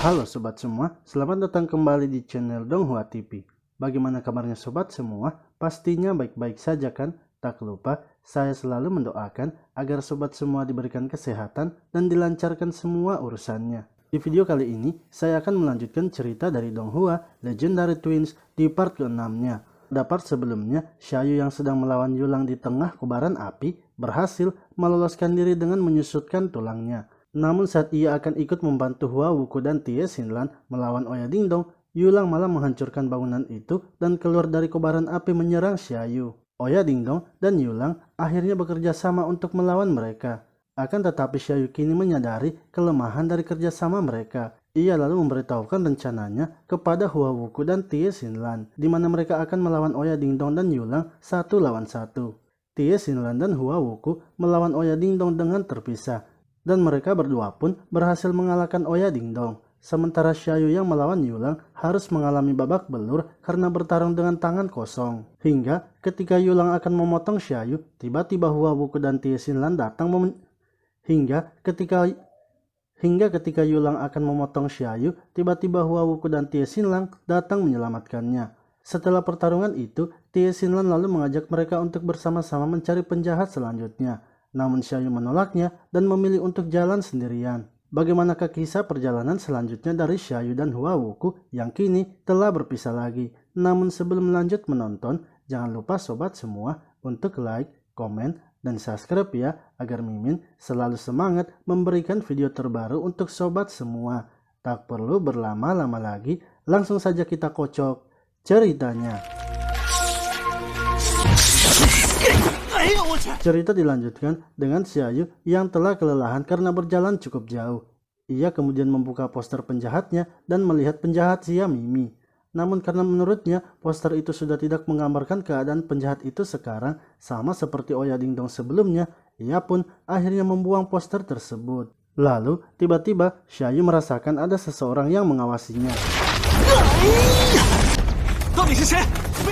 Halo sobat semua, selamat datang kembali di channel Donghua TV. Bagaimana kabarnya sobat semua? Pastinya baik-baik saja kan? Tak lupa, saya selalu mendoakan agar sobat semua diberikan kesehatan dan dilancarkan semua urusannya. Di video kali ini, saya akan melanjutkan cerita dari Donghua Legendary Twins di part ke-6-nya. Pada part sebelumnya, Xiaoyu yang sedang melawan Yulang di tengah kobaran api berhasil meloloskan diri dengan menyusutkan tulangnya. Namun saat ia akan ikut membantu Hua Wuku dan Tie Xinlan melawan Oya Dingdong, Yulang malah menghancurkan bangunan itu dan keluar dari kobaran api menyerang Xiaoyu. Oya Dingdong dan Yulang akhirnya bekerja sama untuk melawan mereka. Akan tetapi Xiaoyu kini menyadari kelemahan dari kerjasama mereka. Ia lalu memberitahukan rencananya kepada Hua Wuku dan Tie Xinlan, di mana mereka akan melawan Oya Dingdong dan Yulang 1 lawan 1. Tie Xinlan dan Hua Wuku melawan Oya Dingdong dengan terpisah, dan mereka berdua pun berhasil mengalahkan Oya Dingdong. Sementara Xiaoyu yang melawan Yulang harus mengalami babak belur karena bertarung dengan tangan kosong. Hingga ketika Yulang akan memotong Xiaoyu, tiba-tiba Hua Wuku dan Tie Xinlan datang Hingga ketika Yulang akan memotong Xiaoyu, tiba-tiba Hua Wuku dan Tie Xinlan datang menyelamatkannya. Setelah pertarungan itu, Tie Xinlan lalu mengajak mereka untuk bersama-sama mencari penjahat selanjutnya. Namun Xiaoyu menolaknya dan memilih untuk jalan sendirian. Bagaimanakah kisah perjalanan selanjutnya dari Xiaoyu dan Hua Wuku yang kini telah berpisah lagi? Namun sebelum lanjut menonton, jangan lupa sobat semua untuk like, komen, dan subscribe ya, agar Mimin selalu semangat memberikan video terbaru untuk sobat semua. Tak perlu berlama-lama lagi, langsung saja kita kocok ceritanya. Cerita dilanjutkan dengan Xiaoyu yang telah kelelahan karena berjalan cukup jauh. Ia kemudian membuka poster penjahatnya dan melihat penjahat Xia Mimi. Namun karena menurutnya poster itu sudah tidak menggambarkan keadaan penjahat itu sekarang, sama seperti Oya Dingdong sebelumnya, ia pun akhirnya membuang poster tersebut. Lalu tiba-tiba Xiaoyu merasakan ada seseorang yang mengawasinya.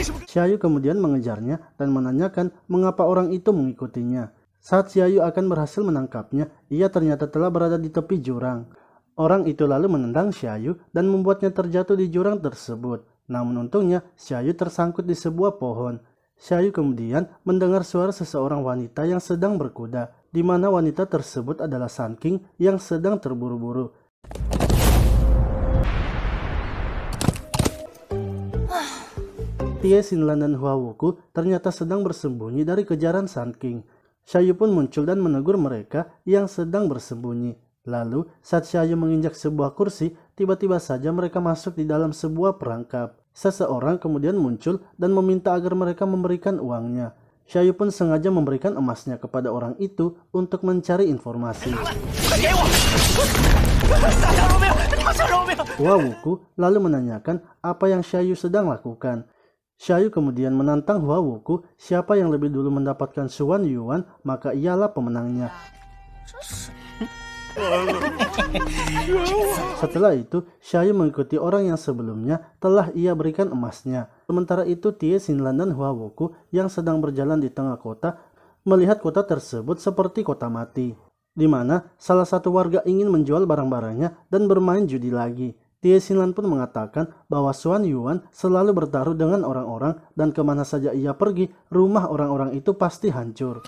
Xiaoyu kemudian mengejarnya dan menanyakan mengapa orang itu mengikutinya. Saat Xiaoyu akan berhasil menangkapnya, ia ternyata telah berada di tepi jurang. Orang itu lalu menendang Xiaoyu dan membuatnya terjatuh di jurang tersebut. Namun untungnya Xiaoyu tersangkut di sebuah pohon. Xiaoyu kemudian mendengar suara seseorang wanita yang sedang berkuda, di mana wanita tersebut adalah Sun King yang sedang terburu-buru. Tie Xinlan dan Hua Wuku ternyata sedang bersembunyi dari kejaran Sun King. Xiaoyu pun muncul dan menegur mereka yang sedang bersembunyi. Lalu saat Xiaoyu menginjak sebuah kursi, tiba-tiba saja mereka masuk di dalam sebuah perangkap. Seseorang kemudian muncul dan meminta agar mereka memberikan uangnya. Xiaoyu pun sengaja memberikan emasnya kepada orang itu untuk mencari informasi. Hua Wuku lalu menanyakan apa yang Xiaoyu sedang lakukan. Xiaoyu kemudian menantang Hua Wuku, siapa yang lebih dulu mendapatkan Xuan Yuan, maka ialah pemenangnya. Setelah itu, Xiaoyu mengikuti orang yang sebelumnya telah ia berikan emasnya. Sementara itu, Tie Xinlan dan Hua Wuku yang sedang berjalan di tengah kota melihat kota tersebut seperti kota mati, di mana salah satu warga ingin menjual barang-barangnya dan bermain judi lagi. Tie Xinlan pun mengatakan bahwa Xuan Yuan selalu bertaruh dengan orang-orang dan kemana saja ia pergi, rumah orang-orang itu pasti hancur.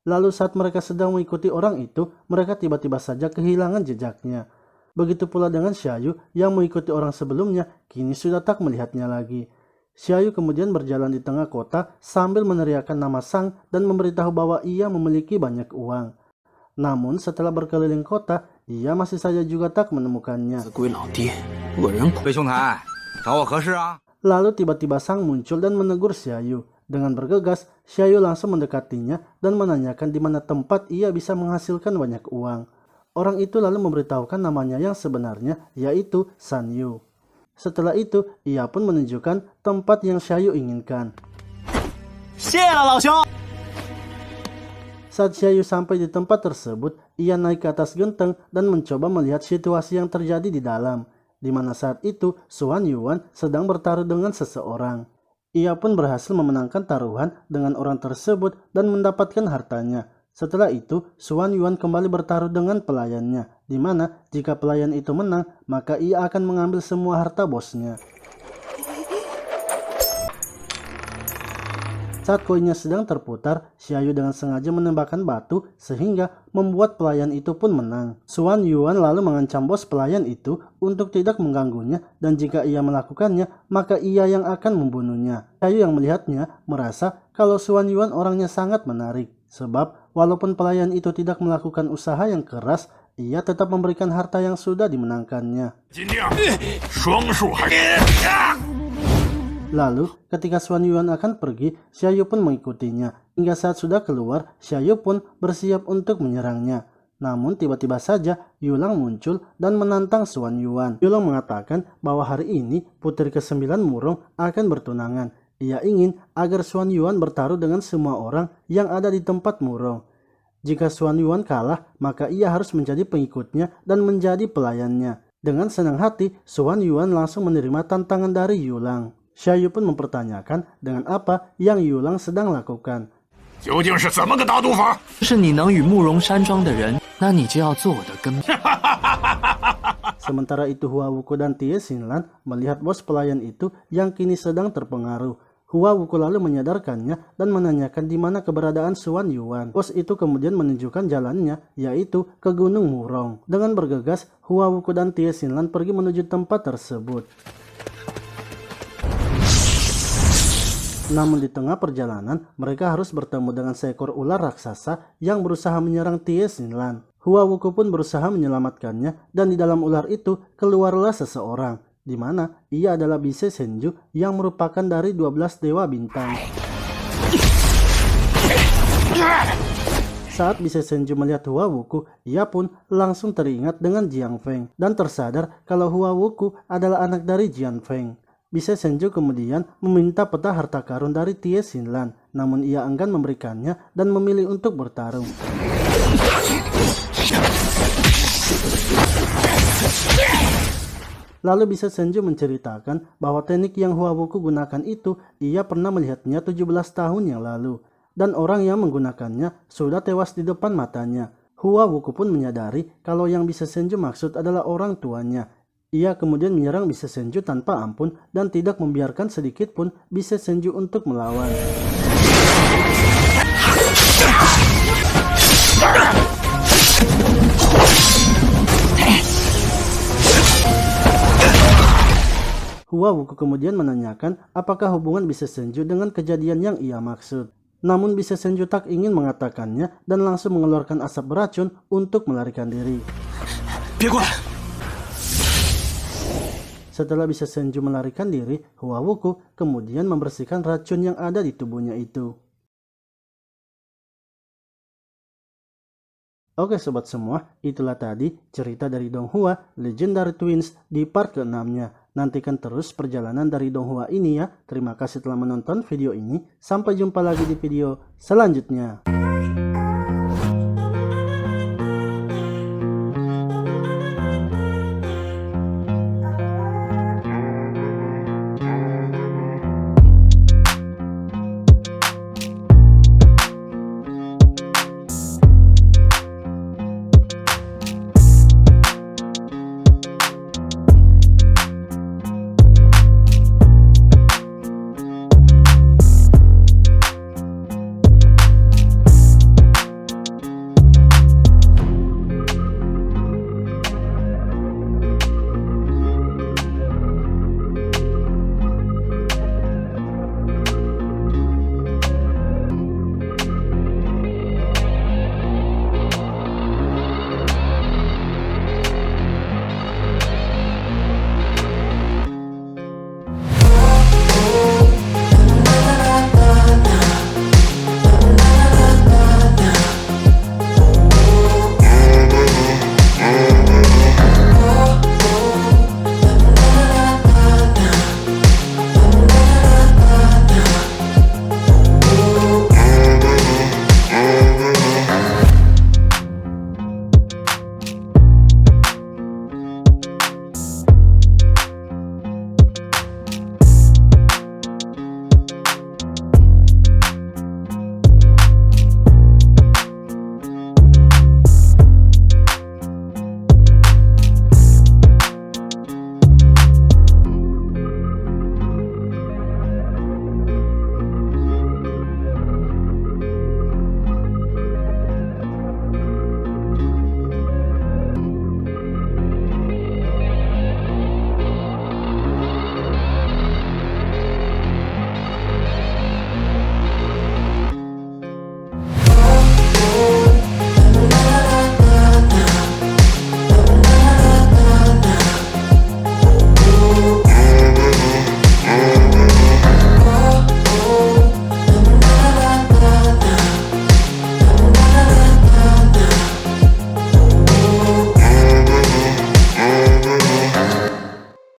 Lalu saat mereka sedang mengikuti orang itu, mereka tiba-tiba saja kehilangan jejaknya. Begitu pula dengan Xiaoyu yang mengikuti orang sebelumnya, kini sudah tak melihatnya lagi. Xiaoyu kemudian berjalan di tengah kota sambil meneriakkan nama Sang dan memberitahu bahwa ia memiliki banyak uang. Namun setelah berkeliling kota, ia masih saja juga tak menemukannya. Lalu tiba-tiba Sang muncul dan menegur Xiaoyu. Dengan bergegas, Xiaoyu langsung mendekatinya dan menanyakan di mana tempat ia bisa menghasilkan banyak uang. Orang itu lalu memberitahukan namanya yang sebenarnya, yaitu San Yu. Setelah itu, ia pun menunjukkan tempat yang Xiaoyu inginkan. Saat Xiaoyu sampai di tempat tersebut, ia naik ke atas genteng dan mencoba melihat situasi yang terjadi di dalam, di mana saat itu Xuan Yuan sedang bertaruh dengan seseorang. Ia pun berhasil memenangkan taruhan dengan orang tersebut dan mendapatkan hartanya. Setelah itu, Xuan Yuan kembali bertaruh dengan pelayannya, di mana jika pelayan itu menang, maka ia akan mengambil semua harta bosnya. Saat koinnya sedang terputar, Xiaoyu dengan sengaja menembakkan batu sehingga membuat pelayan itu pun menang. Xuan Yuan lalu mengancam bos pelayan itu untuk tidak mengganggunya dan jika ia melakukannya, maka ia yang akan membunuhnya. Xiaoyu yang melihatnya merasa kalau Xuan Yuan orangnya sangat menarik. Sebab walaupun pelayan itu tidak melakukan usaha yang keras, ia tetap memberikan harta yang sudah dimenangkannya. Lalu, ketika Xuan Yuan akan pergi, Xiaoyu pun mengikutinya. Hingga saat sudah keluar, Xiaoyu pun bersiap untuk menyerangnya. Namun tiba-tiba saja Yulang muncul dan menantang Xuan Yuan. Yulang mengatakan bahwa hari ini putri ke-9 Murong akan bertunangan. Ia ingin agar Xuan Yuan bertaruh dengan semua orang yang ada di tempat Murong. Jika Xuan Yuan kalah, maka ia harus menjadi pengikutnya dan menjadi pelayannya. Dengan senang hati, Xuan Yuan langsung menerima tantangan dari Yulang. Xiaoyu pun mempertanyakan dengan apa yang Yulang sedang lakukan. Sementara itu Hua Wuku dan Tie Xinlan melihat bos pelayan itu yang kini sedang terpengaruh. Hua Wuku lalu menyadarkannya dan menanyakan di mana keberadaan Xuan Yuan. Bos itu kemudian menunjukkan jalannya, yaitu ke Gunung Murong. Dengan bergegas, Hua Wuku dan Tie Xinlan pergi menuju tempat tersebut. Namun di tengah perjalanan, mereka harus bertemu dengan seekor ular raksasa yang berusaha menyerang Tie Xinlan. Hua Wuku pun berusaha menyelamatkannya dan di dalam ular itu keluarlah seseorang, di mana ia adalah Bise Senju yang merupakan dari 12 dewa bintang. Saat Bise Senju melihat Hua Wuku, ia pun langsung teringat dengan Jiang Feng dan tersadar kalau Hua Wuku adalah anak dari Jiang Feng. Bise Senju kemudian meminta peta harta karun dari Tie Xinlan, namun ia enggan memberikannya dan memilih untuk bertarung. Lalu Bise Senju menceritakan bahwa teknik yang Hua Wuku gunakan itu ia pernah melihatnya 17 tahun yang lalu, dan orang yang menggunakannya sudah tewas di depan matanya. Hua Wuku pun menyadari kalau yang Bise Senju maksud adalah orang tuanya. Ia kemudian menyerang Bise Senju tanpa ampun dan tidak membiarkan sedikit pun Bise Senju untuk melawan. Hua Wuku kemudian menanyakan apakah hubungan Bise Senju dengan kejadian yang ia maksud. Namun Bise Senju tak ingin mengatakannya dan langsung mengeluarkan asap beracun untuk melarikan diri. Setelah Bise Senju melarikan diri, Hua Wuku kemudian membersihkan racun yang ada di tubuhnya itu. Oke sobat semua, itulah tadi cerita dari Donghua Legendary Twins di part ke-6-nya. Nantikan terus perjalanan dari Donghua ini ya. Terima kasih telah menonton video ini. Sampai jumpa lagi di video selanjutnya.